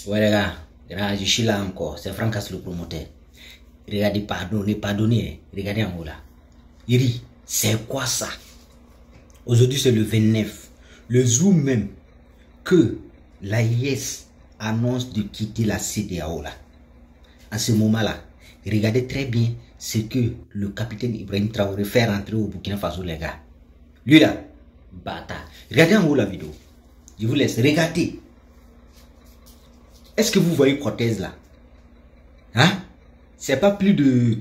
Ouais les gars, je suis là encore. C'est Francas le promoteur. Regardez, pardonnez. Regardez en haut là. Iri, c'est quoi ça? Aujourd'hui c'est le 29. Le jour même que l'AIS annonce de quitter la CEDEAO là. En ce moment-là, regardez très bien ce que le capitaine Ibrahim Traoré fait rentrer au Burkina Faso, les gars. Lui là, bâtard. Regardez en haut la vidéo. Je vous laisse regarder. Est-ce que vous voyez Cortez là? Hein? C'est pas plus de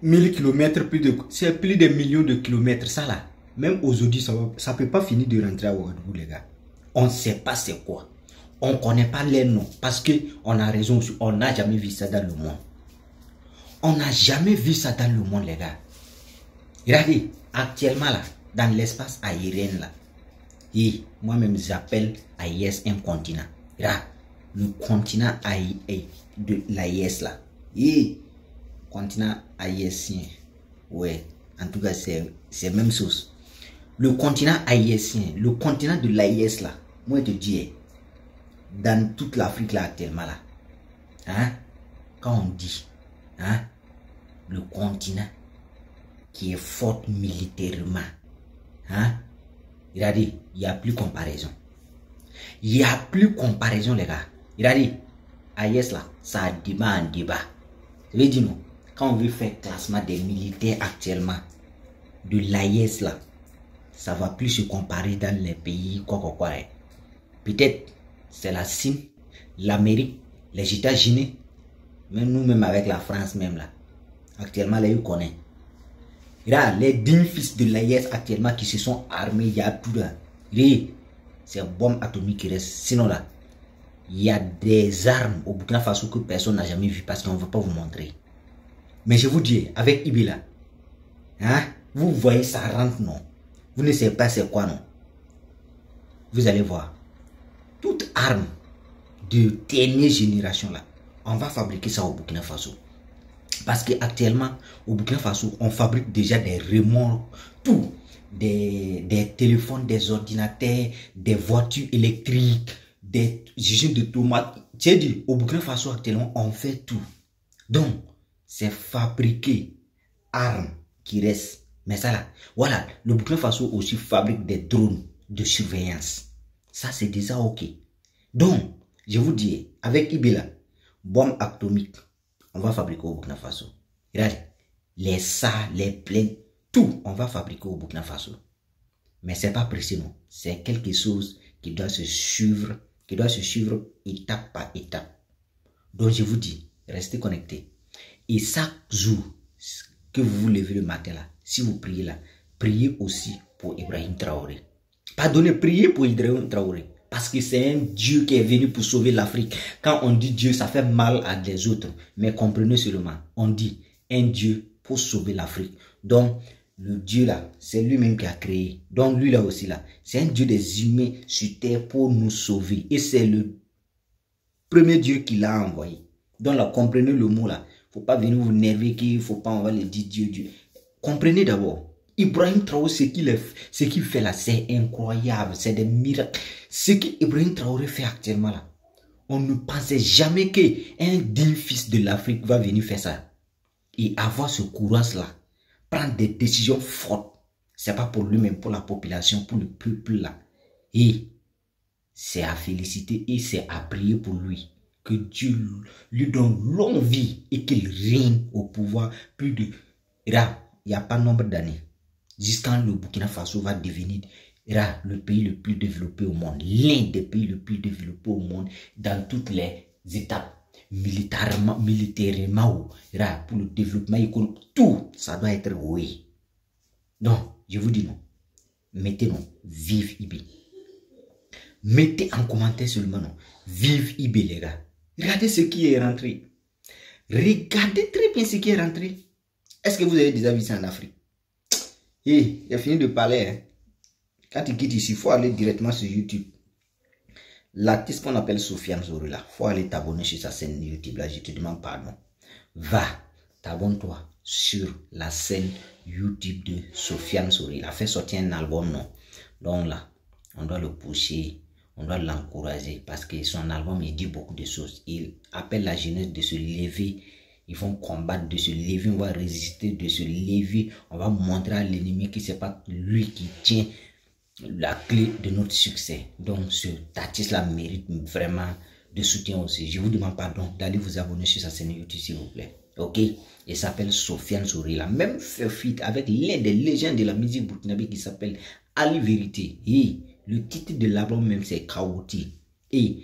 1000 km, c'est plus de millions de kilomètres, ça là. Même aujourd'hui, ça peut pas finir de rentrer à Ouagadougou, les gars. On ne sait pas c'est quoi. On ne connaît pas les noms. Parce que on a raison, on n'a jamais vu ça dans le monde. On n'a jamais vu ça dans le monde, les gars. Regardez, actuellement là, dans l'espace aérien là, et moi-même j'appelle AIS un continent. Là, le continent de l'AIS là. Et continent haïtien. Ouais, en tout cas, c'est même chose. Le continent haïtien, le continent de l'AIS là, moi je te dis, dans toute l'Afrique là actuellement là, hein, quand on dit, hein, le continent qui est fort militairement, hein, regardez, il n'y a plus comparaison. Il n'y a plus comparaison, les gars. Regardez, AIS là, ça a débat en débat. Je vais dire non, quand on veut faire classement des militaires actuellement, de l'AIS là, ça va plus se comparer dans les pays quoi. Peut-être c'est la Chine, l'Amérique, les États-Unis, même nous-mêmes avec la France même là. Actuellement, là, ils connaissent. Là, les dignes fils de l'AIS actuellement qui se sont armés, il y a tout là. C'est bombe atomique qui reste. Sinon là, il y a des armes au Burkina Faso que personne n'a jamais vu parce qu'on ne veut pas vous montrer. Mais je vous dis, avec Ibila, hein, vous voyez ça rentre, non? Vous ne savez pas c'est quoi, non? Vous allez voir. Toute arme de dernière génération, là, on va fabriquer ça au Burkina Faso. Parce qu'actuellement, au Burkina Faso, on fabrique déjà des remorques, tout. Des téléphones, des ordinateurs, des voitures électriques, des usines de tomates. J'ai dit, au Burkina Faso, actuellement, on fait tout. Donc, c'est fabriquer armes qui restent. Mais ça là, voilà, le Burkina Faso aussi fabrique des drones de surveillance. Ça, c'est déjà ok. Donc, je vous dis, avec Ibila, bombe atomique, on va fabriquer au Burkina Faso. Regardez, les SAR, les plaines, tout, on va fabriquer au Burkina Faso. Mais c'est pas précis, non. C'est quelque chose qui doit se suivre, étape par étape. Donc, je vous dis, restez connectés. Et chaque jour que vous vous levez le matin là, si vous priez là, priez aussi pour Ibrahim Traoré. Pardonnez, priez pour Ibrahim Traoré. Parce que c'est un Dieu qui est venu pour sauver l'Afrique. Quand on dit Dieu, ça fait mal à des autres. Mais comprenez seulement, on dit un Dieu pour sauver l'Afrique. Donc, le Dieu là, c'est lui-même qui a créé. Donc, lui là aussi là, c'est un Dieu des humains sur terre pour nous sauver. Et c'est le premier Dieu qui l'a envoyé. Donc là, comprenez le mot là. Faut pas venir vous nerver qu'il faut pas, on va le dire Dieu. Comprenez d'abord. Ibrahim Traoré, ce qu'il fait là, c'est incroyable. C'est des miracles. Ce qu'Ibrahim Traoré fait actuellement là, on ne pensait jamais qu'un digne fils de l'Afrique va venir faire ça. Et avoir ce courage là, prendre des décisions fortes. C'est pas pour lui-même, pour la population, pour le peuple là. Et c'est à féliciter et c'est à prier pour lui. Que Dieu lui donne longue vie et qu'il règne au pouvoir plus de... Là, il n'y a pas nombre d'années. Jusqu'à le Burkina Faso va devenir le pays le plus développé au monde. L'un des pays le plus développés au monde dans toutes les étapes. Militairement pour le développement économique. Tout, ça doit être oui. Donc, je vous dis non. Mettez non. Vive Ibi. Mettez en commentaire seulement non. Vive Ibi les gars. Regardez ce qui est rentré. Regardez très bien ce qui est rentré. Est-ce que vous avez déjà vu ça en Afrique? Et il a fini de parler. Hein. Quand tu quittes ici, il faut aller directement sur YouTube. L'artiste qu'on appelle Sofiane Sori là, il faut aller t'abonner sur sa chaîne YouTube là. Je te demande pardon. Va, t'abonne-toi sur la chaîne YouTube de Sofiane Sori. Il a fait sortir un album, non? Donc là, on doit le pousser. on doit l'encourager parce que son album, il dit beaucoup de choses. Il appelle la jeunesse de se lever. Ils vont combattre, de se lever, on va résister, de se lever. On va montrer à l'ennemi que c'est pas lui qui tient la clé de notre succès. Donc, cet artiste-là mérite vraiment de soutien aussi. Je vous demande pardon d'aller vous abonner sur sa chaîne YouTube, s'il vous plaît. Ok? Il s'appelle Sofiane Souris. Il a même fait feat avec l'un des légendes de la musique burkinabé qui s'appelle Ali Vérité. Et le titre de l'album même, c'est Chaotique. Et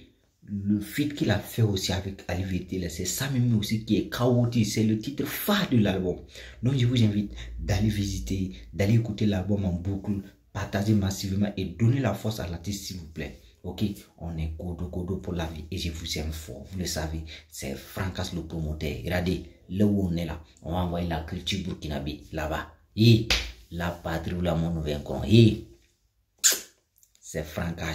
le feat qu'il a fait aussi avec Ali Vérité, c'est ça même aussi qui est Chaotique. C'est le titre phare de l'album. Donc, je vous invite d'aller visiter, d'aller écouter l'album en boucle, partager massivement et donner la force à l'artiste, s'il vous plaît. Ok, on est Kodo pour la vie et je vous aime fort. Vous le savez, c'est Francas le promoteur. Regardez, là où on est là, on va envoyer la culture burkinabé là-bas. Et la patrie où la monde nous vaincront. Et c'est Francas.